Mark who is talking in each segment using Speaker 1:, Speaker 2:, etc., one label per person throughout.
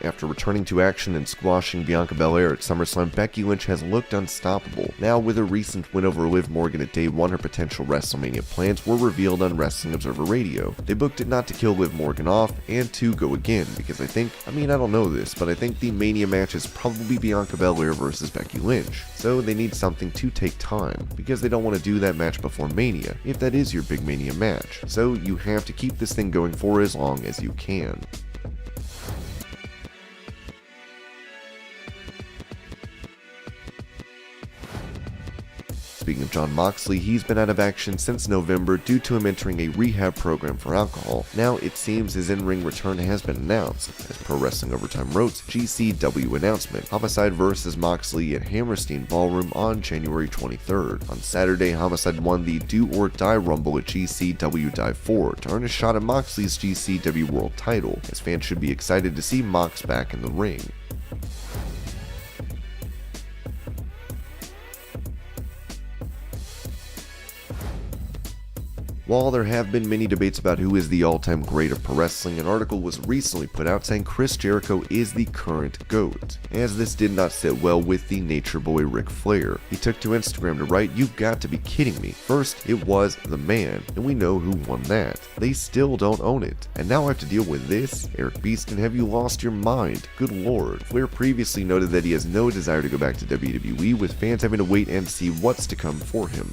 Speaker 1: after returning to action and squashing Bianca Belair at SummerSlam, Becky Lynch has looked unstoppable. Now, with her recent win over Liv Morgan at Day 1, her potential WrestleMania plans were revealed on Wrestling Observer Radio. They booked it not to kill Liv Morgan off, and to go again, because I don't know this, but I think the Mania match is probably Bianca Belair versus Becky Lynch. So they need something to take time, because they don't want to do that match before Mania, if that is your big Mania match. So you have to keep this thing going for as long as you can. Speaking of Jon Moxley, he's been out of action since November due to him entering a rehab program for alcohol. Now, it seems his in-ring return has been announced. As Pro Wrestling Overtime wrote, GCW announcement, Homicide versus Moxley at Hammerstein Ballroom on January 23rd. On Saturday, Homicide won the Do or Die Rumble at GCW Dive 4 to earn a shot at Moxley's GCW World title, as fans should be excited to see Mox back in the ring. While there have been many debates about who is the all-time great of pro wrestling, an article was recently put out saying Chris Jericho is the current GOAT, as this did not sit well with the Nature Boy Ric Flair. He took to Instagram to write, "You've got to be kidding me. First, it was The Man, and we know who won that. They still don't own it. And now I have to deal with this? Eric Beeston, have you lost your mind? Good lord." Flair previously noted that he has no desire to go back to WWE, with fans having to wait and see what's to come for him.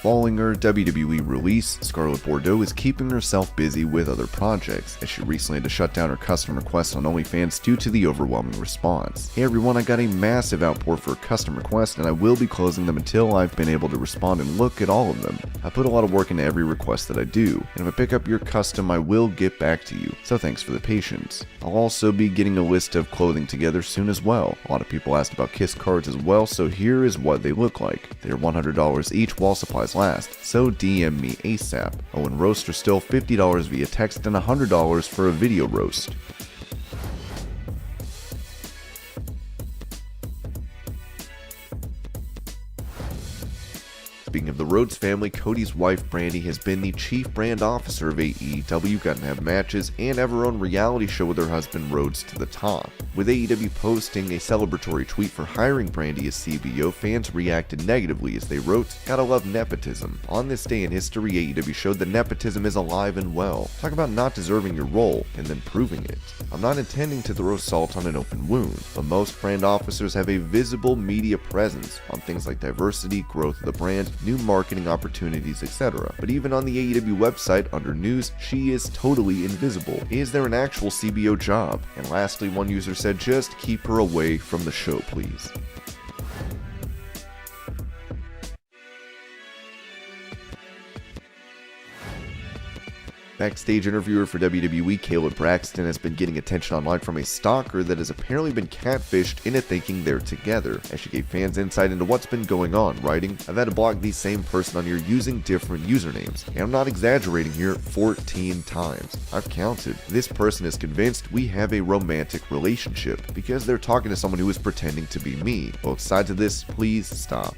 Speaker 1: Following her WWE release, Scarlett Bordeaux is keeping herself busy with other projects, as she recently had to shut down her custom requests on OnlyFans due to the overwhelming response. "Hey everyone, I got a massive outpour for custom requests, and I will be closing them until I've been able to respond and look at all of them. I put a lot of work into every request that I do, and if I pick up your custom, I will get back to you, so thanks for the patience. I'll also be getting a list of clothing together soon as well. A lot of people asked about Kiss cards as well, so here is what they look like. They're $100 each while supplies last, so DM me ASAP. Oh, and roasts are still $50 via text and $100 for a video roast." Speaking of the Rhodes family, Cody's wife Brandi has been the chief brand officer of AEW, gotten to have matches, and have her own reality show with her husband Rhodes to the top. With AEW posting a celebratory tweet for hiring Brandi as CBO, fans reacted negatively as they wrote, "Gotta love nepotism. On this day in history, AEW showed that nepotism is alive and well. Talk about not deserving your role, and then proving it. I'm not intending to throw salt on an open wound, but most brand officers have a visible media presence on things like diversity, growth of the brand, new marketing opportunities, etc. But even on the AEW website, under news, she is totally invisible. Is there an actual CBO job?" And lastly, one user said, "Just keep her away from the show, please." Backstage interviewer for WWE, Caleb Braxton, has been getting attention online from a stalker that has apparently been catfished into thinking they're together, as she gave fans insight into what's been going on, writing, "I've had to block the same person on here using different usernames, and I'm not exaggerating here, 14 times. I've counted. This person is convinced we have a romantic relationship, because they're talking to someone who is pretending to be me. Both sides of this, please stop."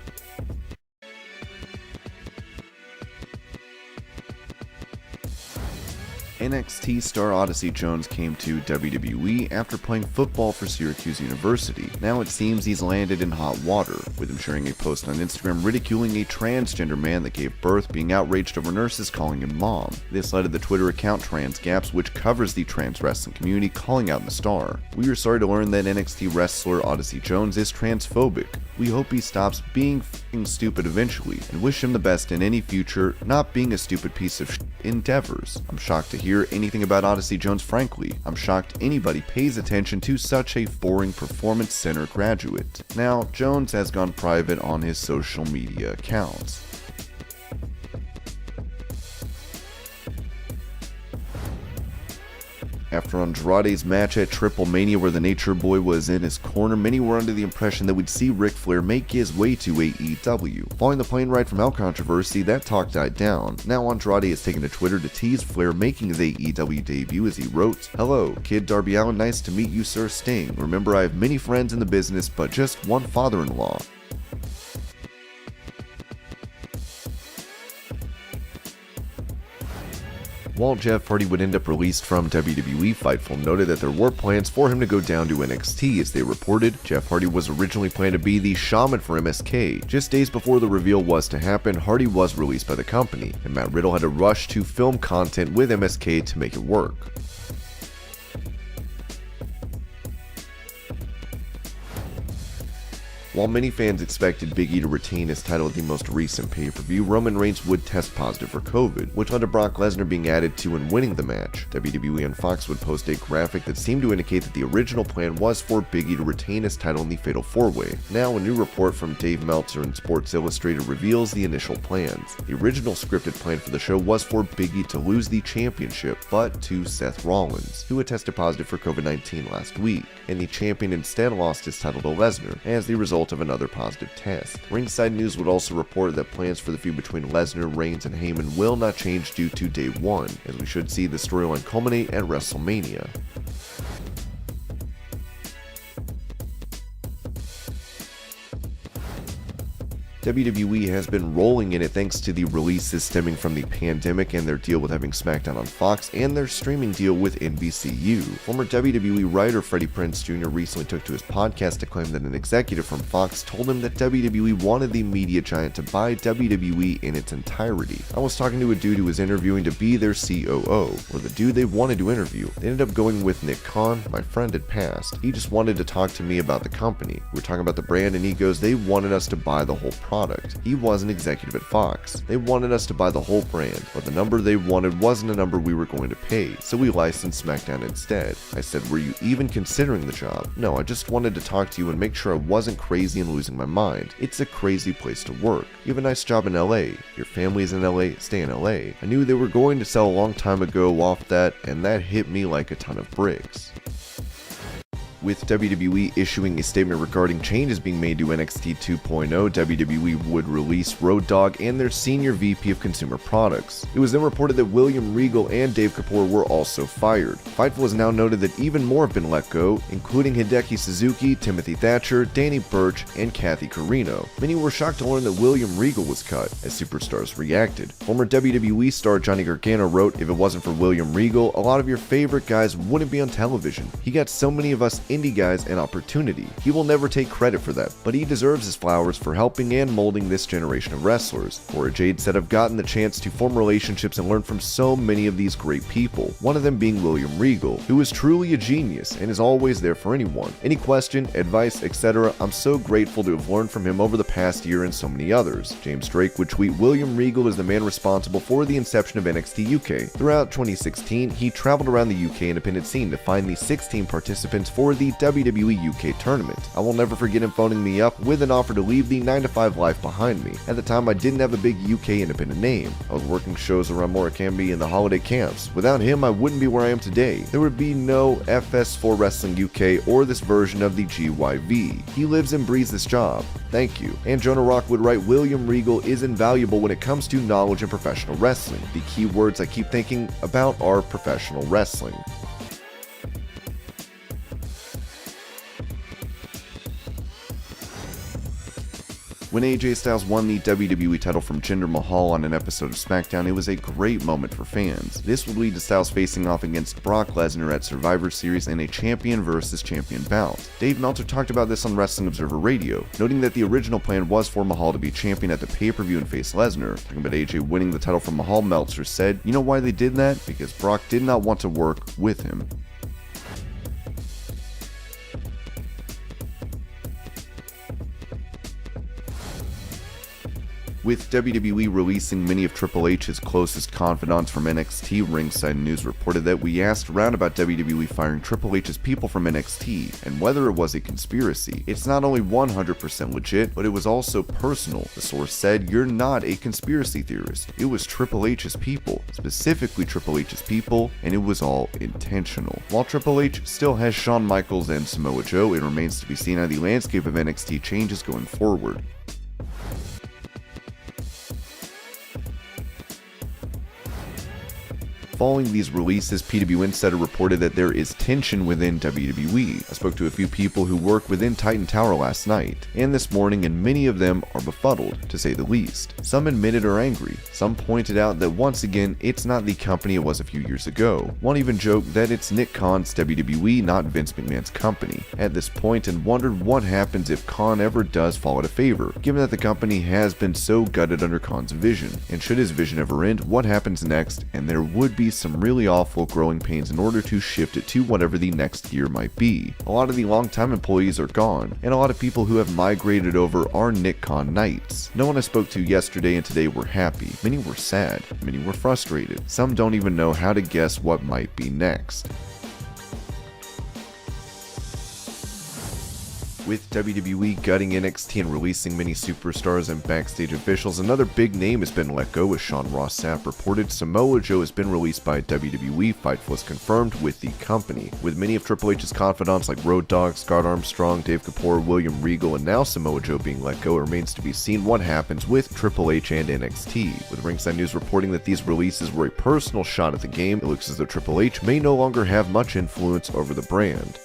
Speaker 1: NXT star Odyssey Jones came to WWE after playing football for Syracuse University. Now it seems he's landed in hot water, with him sharing a post on Instagram ridiculing a transgender man that gave birth, being outraged over nurses calling him mom. This led to the Twitter account Trans Gaps, which covers the trans wrestling community, calling out the star. "We are sorry to learn that NXT wrestler Odyssey Jones is transphobic. We hope he stops being f***ing stupid eventually, and wish him the best in any future not being a stupid piece of endeavors. I'm shocked to hear anything about Odyssey Jones, frankly. I'm shocked anybody pays attention to such a boring performance center graduate." Now, Jones has gone private on his social media accounts. After Andrade's match at Triple Mania where the Nature Boy was in his corner, many were under the impression that we'd see Ric Flair make his way to AEW. Following the plane ride from Hell controversy, that talk died down. Now Andrade has taken to Twitter to tease Flair making his AEW debut as he wrote, "Hello, Kid Darby Allin, nice to meet you, Sir Sting. Remember, I have many friends in the business, but just one father-in-law." While Jeff Hardy would end up released from WWE, Fightful noted that there were plans for him to go down to NXT. As they reported, Jeff Hardy was originally planned to be the shaman for MSK. Just days before the reveal was to happen, Hardy was released by the company, and Matt Riddle had to rush to film content with MSK to make it work. While many fans expected Big E to retain his title at the most recent pay-per-view, Roman Reigns would test positive for COVID, which led to Brock Lesnar being added to and winning the match. WWE and Fox would post a graphic that seemed to indicate that the original plan was for Big E to retain his title in the Fatal 4-Way. Now, a new report from Dave Meltzer and Sports Illustrated reveals the initial plans. The original scripted plan for the show was for Big E to lose the championship, but to Seth Rollins, who had tested positive for COVID-19 last week, and the champion instead lost his title to Lesnar as the result of another positive test. Ringside News would also report that plans for the feud between Lesnar, Reigns, and Heyman will not change due to Day 1, as we should see the storyline culminate at WrestleMania. WWE has been rolling in it thanks to the releases stemming from the pandemic and their deal with having SmackDown on Fox and their streaming deal with NBCU. Former WWE writer Freddie Prinze Jr. recently took to his podcast to claim that an executive from Fox told him that WWE wanted the media giant to buy WWE in its entirety. I was talking to a dude who was interviewing to be their COO, or the dude they wanted to interview. They ended up going with Nick Khan. My friend had passed. He just wanted to talk to me about the company. We were talking about the brand and he goes, they wanted us to buy the whole product. He was an executive at Fox. They wanted us to buy the whole brand, but the number they wanted wasn't a number we were going to pay, so we licensed SmackDown instead. I said, were you even considering the job? No, I just wanted to talk to you and make sure I wasn't crazy and losing my mind. It's a crazy place to work. You have a nice job in LA. Your family's in LA, stay in LA. I knew they were going to sell a long time ago off that, and that hit me like a ton of bricks. With WWE issuing a statement regarding changes being made to NXT 2.0, WWE would release Road Dogg and their senior VP of Consumer Products. It was then reported that William Regal and Dave Kapoor were also fired. Fightful has now noted that even more have been let go, including Hideki Suzuki, Timothy Thatcher, Danny Burch, and Kathy Carino. Many were shocked to learn that William Regal was cut, as superstars reacted. Former WWE star Johnny Gargano wrote, if it wasn't for William Regal, a lot of your favorite guys wouldn't be on television. He got so many of us indie guys an opportunity. He will never take credit for that, but he deserves his flowers for helping and molding this generation of wrestlers. Cora Jade said, I've gotten the chance to form relationships and learn from so many of these great people, one of them being William Regal, who is truly a genius and is always there for anyone. Any question, advice, etc., I'm so grateful to have learned from him over the past year and so many others. James Drake would tweet, William Regal is the man responsible for the inception of NXT UK. Throughout 2016, he traveled around the UK independent scene to find the 16 participants for the WWE UK tournament. I will never forget him phoning me up with an offer to leave the 9-to-5 life behind me. At the time, I didn't have a big UK independent name. I was working shows around Morecambe and the holiday camps. Without him, I wouldn't be where I am today. There would be no FS4 Wrestling UK or this version of the GYV. He lives and breathes this job. Thank you. And Jonah Rock would write, William Regal is invaluable when it comes to knowledge in professional wrestling. The key words I keep thinking about are professional wrestling. When AJ Styles won the WWE title from Jinder Mahal on an episode of SmackDown, it was a great moment for fans. This would lead to Styles facing off against Brock Lesnar at Survivor Series in a champion versus champion bout. Dave Meltzer talked about this on Wrestling Observer Radio, noting that the original plan was for Mahal to be champion at the pay-per-view and face Lesnar. Talking about AJ winning the title from Mahal, Meltzer said, you know why they did that? Because Brock did not want to work with him. With WWE releasing many of Triple H's closest confidants from NXT, Ringside News reported that we asked around about WWE firing Triple H's people from NXT, and whether it was a conspiracy. It's not only 100% legit, but it was also personal. The source said, you're not a conspiracy theorist. It was Triple H's people, specifically Triple H's people, and it was all intentional. While Triple H still has Shawn Michaels and Samoa Joe, it remains to be seen how the landscape of NXT changes going forward. Following these releases, PW Insider reported that there is tension within WWE. I spoke to a few people who work within Titan Tower last night and this morning, and many of them are befuddled, to say the least. Some admitted are angry. Some pointed out that once again, it's not the company it was a few years ago. One even joked that it's Nick Khan's WWE, not Vince McMahon's company, at this point, and wondered what happens if Khan ever does fall out of favor, given that the company has been so gutted under Khan's vision. And should his vision ever end, what happens next? And there would be some really awful growing pains in order to shift it to whatever the next year might be. A lot of the longtime employees are gone, and a lot of people who have migrated over are Nick Khan Knights. No one I spoke to yesterday and today were happy. Many were sad. Many were frustrated. Some don't even know how to guess what might be next. With WWE gutting NXT and releasing many superstars and backstage officials, another big name has been let go, as Sean Ross Sapp reported. Samoa Joe has been released by WWE. Fightful was confirmed with the company, with many of Triple H's confidants like Road Dogg, Scott Armstrong, Dave Kapoor, William Regal, and now Samoa Joe being let go. It remains to be seen what happens with Triple H and NXT. With Ringside News reporting that these releases were a personal shot at the game, it looks as though Triple H may no longer have much influence over the brand.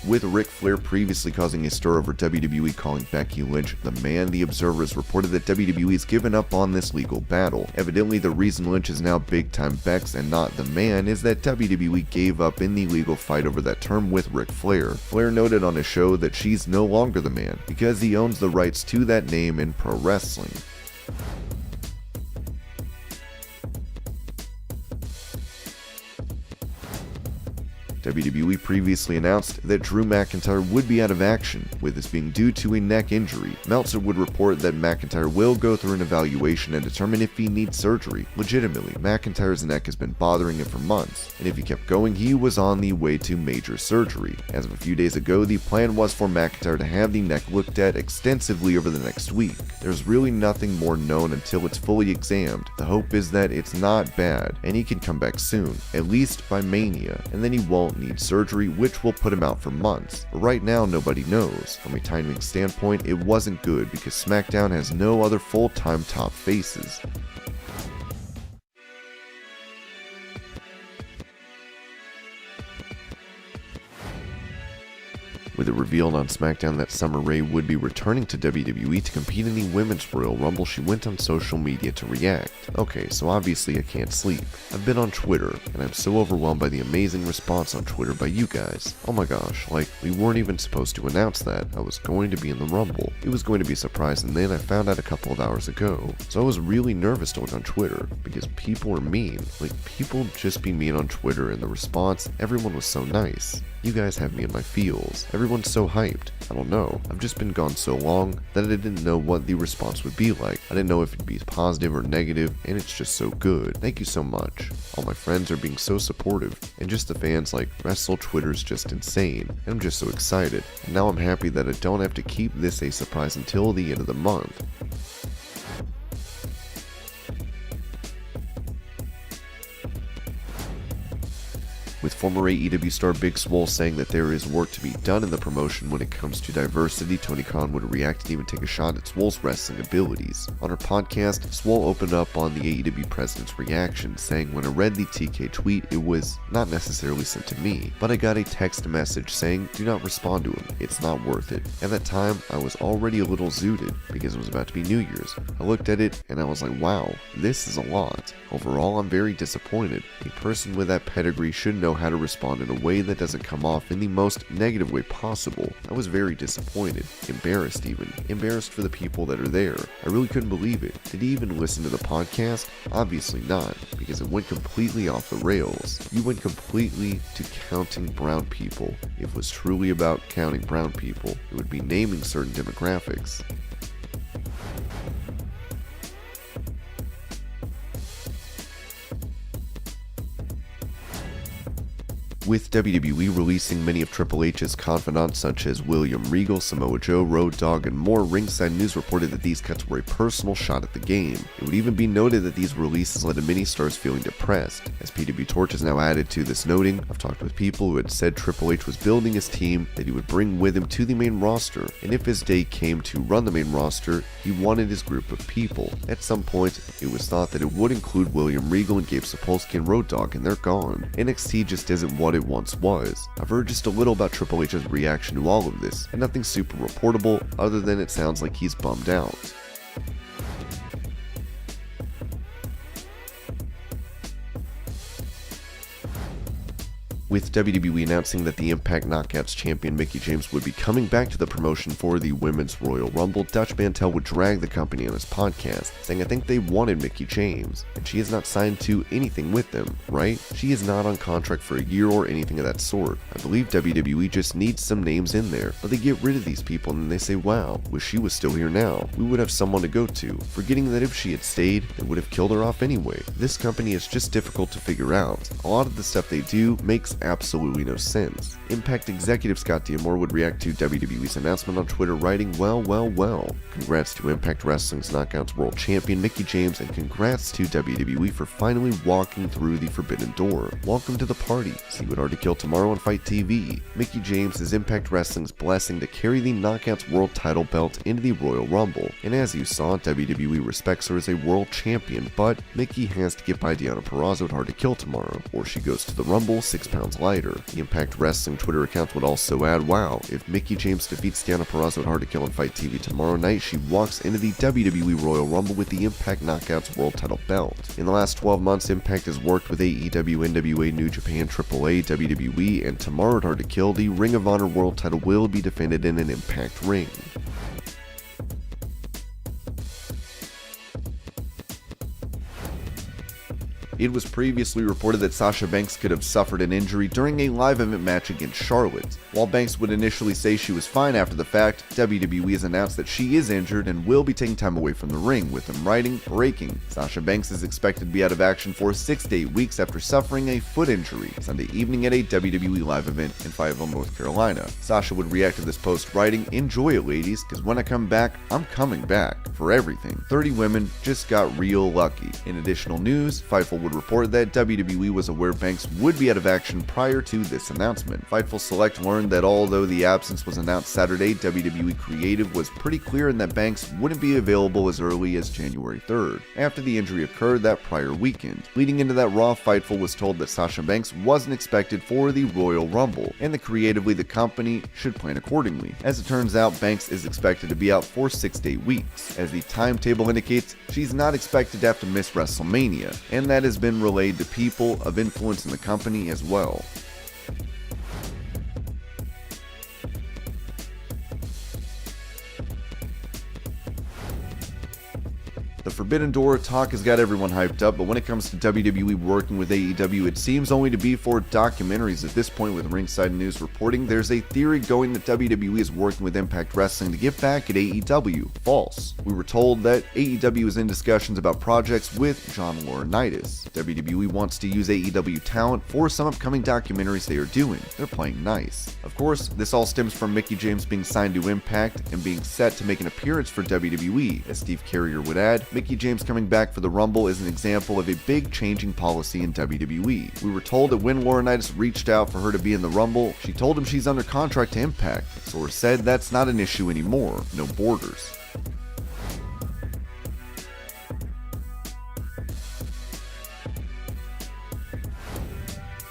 Speaker 1: With Ric Flair previously causing a stir over WWE calling Becky Lynch the man, the Observer has reported that WWE has given up on this legal battle. Evidently, the reason Lynch is now big-time Bex and not the man is that WWE gave up in the legal fight over that term with Ric Flair. Flair noted on his show that she's no longer the man because he owns the rights to that name in pro wrestling. WWE previously announced that Drew McIntyre would be out of action, with this being due to a neck injury. Meltzer would report that McIntyre will go through an evaluation and determine if he needs surgery. Legitimately, McIntyre's neck has been bothering him for months, and if he kept going, he was on the way to major surgery. As of a few days ago, the plan was for McIntyre to have the neck looked at extensively over the next week. There's really nothing more known until it's fully examined. The hope is that it's not bad, and he can come back soon, at least by Mania, and then he won't need surgery, which will put him out for months. But right now, nobody knows. From a timing standpoint, it wasn't good because SmackDown has no other full-time top faces. With it revealed on SmackDown that Summer Rae would be returning to WWE to compete in the Women's Royal Rumble, she went on social media to react. Okay, so obviously I can't sleep. I've been on Twitter, and I'm so overwhelmed by the amazing response on Twitter by you guys. Oh my gosh, like, we weren't even supposed to announce that I was going to be in the Rumble. It was going to be a surprise, and then I found out a couple of hours ago. So I was really nervous to look on Twitter, because people are mean. Like, people just be mean on Twitter, and the response, everyone was so nice. You guys have me in my feels. Everyone's so hyped. I don't know. I've just been gone so long that I didn't know what the response would be like. I didn't know if it'd be positive or negative, and it's just so good. Thank you so much. All my friends are being so supportive, and just the fans, like, Wrestle Twitter's just insane, and I'm just so excited. And now I'm happy that I don't have to keep this a surprise until the end of the month. With former AEW star Big Swole saying that there is work to be done in the promotion when it comes to diversity, Tony Khan would react and even take a shot at Swole's wrestling abilities. On her podcast, Swole opened up on the AEW president's reaction, saying, "When I read the TK tweet, it was not necessarily sent to me, but I got a text message saying, do not respond to him, it's not worth it." At that time, I was already a little zooted, because it was about to be New Year's. I looked at it, and I was like, wow, this is a lot. Overall, I'm very disappointed. A person with that pedigree should know how to respond in a way that doesn't come off in the most negative way possible. I was very disappointed, embarrassed even, embarrassed for the people that are there. I really couldn't believe it. Did he even listen to the podcast? Obviously not, because it went completely off the rails. You went completely to counting brown people. If it was truly about counting brown people, it would be naming certain demographics. With WWE releasing many of Triple H's confidants such as William Regal, Samoa Joe, Road Dogg, and more, Ringside News reported that these cuts were a personal shot at the game. It would even be noted that these releases led to many stars feeling depressed. As PW Torch is now added to this noting, I've talked with people who had said Triple H was building his team that he would bring with him to the main roster, and if his day came to run the main roster, he wanted his group of people. At some point, it was thought that it would include William Regal and Gabe Sapolsky and Road Dogg, and they're gone. NXT just isn't what it once was. I've heard just a little about Triple H's reaction to all of this, and nothing super reportable other than it sounds like he's bummed out. With WWE announcing that the Impact Knockouts champion Mickie James would be coming back to the promotion for the Women's Royal Rumble, Dutch Mantel would drag the company on his podcast, saying I think they wanted Mickie James, and she is not signed to anything with them, right? She is not on contract for a year or anything of that sort. I believe WWE just needs some names in there, but they get rid of these people and then they say, wow, wish she was still here now. We would have someone to go to, forgetting that if she had stayed, they would have killed her off anyway. This company is just difficult to figure out. A lot of the stuff they do makes absolutely no sense. Impact executive Scott D'Amore would react to WWE's announcement on Twitter, writing, well. Congrats to Impact Wrestling's Knockouts World Champion Mickie James, and congrats to WWE for finally walking through the forbidden door. Welcome to the party. See what Hard to Kill tomorrow on Fight TV. Mickie James is Impact Wrestling's blessing to carry the Knockouts World title belt into the Royal Rumble, and as you saw, WWE respects her as a world champion, but Mickie has to get by Deonna Purrazzo at Hard to Kill tomorrow, or she goes to the Rumble 6 pounds lighter. The Impact Wrestling Twitter account would also add, wow, if Mickie James defeats Deonna Purrazzo at Hard to Kill on Fight TV tomorrow night, she walks into the WWE Royal Rumble with the Impact Knockouts World title belt. In the last 12 months, Impact has worked with AEW, NWA, New Japan, AAA, WWE, and tomorrow at Hard to Kill, the Ring of Honor World title will be defended in an Impact ring. It was previously reported that Sasha Banks could have suffered an injury during a live event match against Charlotte. While Banks would initially say she was fine after the fact, WWE has announced that she is injured and will be taking time away from the ring, with them writing, breaking. Sasha Banks is expected to be out of action for 6 to 8 weeks after suffering a foot injury Sunday evening at a WWE live event in Fayetteville, North Carolina. Sasha would react to this post writing, enjoy it ladies, cause when I come back, I'm coming back. For everything. 30 women just got real lucky. In additional news, Fightful would report that WWE was aware Banks would be out of action prior to this announcement. Fightful Select learned that although the absence was announced Saturday, WWE Creative was pretty clear in that Banks wouldn't be available as early as January 3rd, after the injury occurred that prior weekend. Leading into that Raw, Fightful was told that Sasha Banks wasn't expected for the Royal Rumble, and that creatively the company should plan accordingly. As it turns out, Banks is expected to be out for 6 to 8 weeks. As the timetable indicates, she's not expected to have to miss WrestleMania, and that has been relayed to people of influence in the company as well. The Forbidden Door talk has got everyone hyped up, but when it comes to WWE working with AEW, it seems only to be for documentaries at this point, with Ringside News reporting there's a theory going that WWE is working with Impact Wrestling to get back at AEW. False. We were told that AEW is in discussions about projects with John Laurinaitis. WWE wants to use AEW talent for some upcoming documentaries they are doing. They're playing nice. Of course, this all stems from Mickie James being signed to Impact and being set to make an appearance for WWE. As Steve Carrier would add, Mickie James coming back for the Rumble is an example of a big changing policy in WWE. We were told that when Laurinaitis reached out for her to be in the Rumble, she told him she's under contract to Impact. Source said that's not an issue anymore. No borders.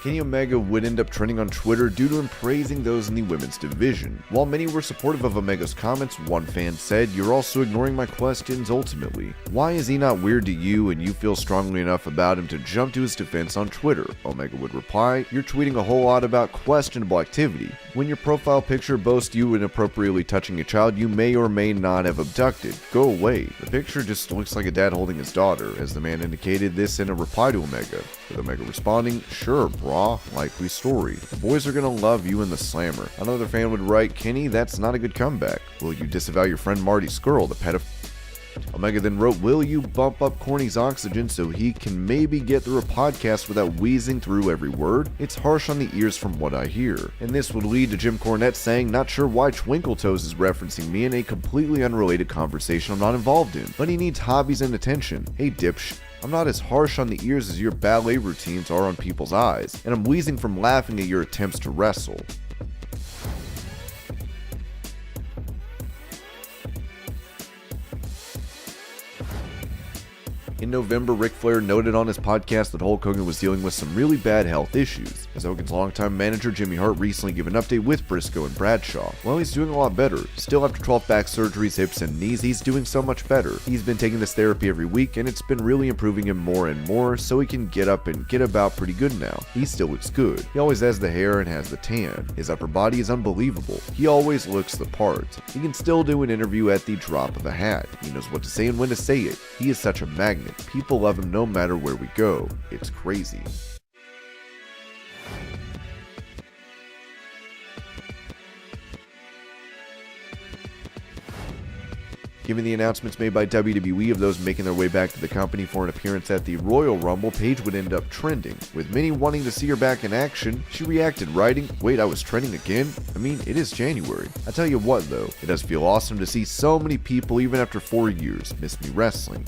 Speaker 1: Kenny Omega would end up trending on Twitter due to him praising those in the women's division. While many were supportive of Omega's comments, one fan said, "You're also ignoring my questions ultimately. Why is he not weird to you and you feel strongly enough about him to jump to his defense on Twitter?" Omega would reply, "You're tweeting a whole lot about questionable activity. When your profile picture boasts you inappropriately touching a child you may or may not have abducted, go away. The picture just looks like a dad holding his daughter," as the man indicated this in a reply to Omega. With Omega responding, "Sure, brah, likely story. The boys are gonna love you in the slammer." Another fan would write, "Kenny, that's not a good comeback. Will you disavow your friend Marty Skrull, the pedophile?" Omega then wrote, "Will you bump up Corny's oxygen so he can maybe get through a podcast without wheezing through every word? It's harsh on the ears from what I hear." And this would lead to Jim Cornette saying, "Not sure why Twinkle Toes is referencing me in a completely unrelated conversation I'm not involved in, but he needs hobbies and attention. Hey dipsh, I'm not as harsh on the ears as your ballet routines are on people's eyes, and I'm wheezing from laughing at your attempts to wrestle." In November, Ric Flair noted on his podcast that Hulk Hogan was dealing with some really bad health issues, as Hogan's longtime manager Jimmy Hart recently gave an update with Briscoe and Bradshaw. Well, he's doing a lot better. Still, after 12 back surgeries, hips, and knees, he's doing so much better. He's been taking this therapy every week, and it's been really improving him more and more, so he can get up and get about pretty good now. He still looks good. He always has the hair and has the tan. His upper body is unbelievable. He always looks the part. He can still do an interview at the drop of a hat. He knows what to say and when to say it. He is such a magnet. People love him no matter where we go. It's crazy. Given the announcements made by WWE of those making their way back to the company for an appearance at the Royal Rumble, Paige would end up trending. With many wanting to see her back in action, she reacted writing, "Wait, I was trending again? I mean, it is January. I tell you what though, it does feel awesome to see so many people even after 4 years miss me wrestling."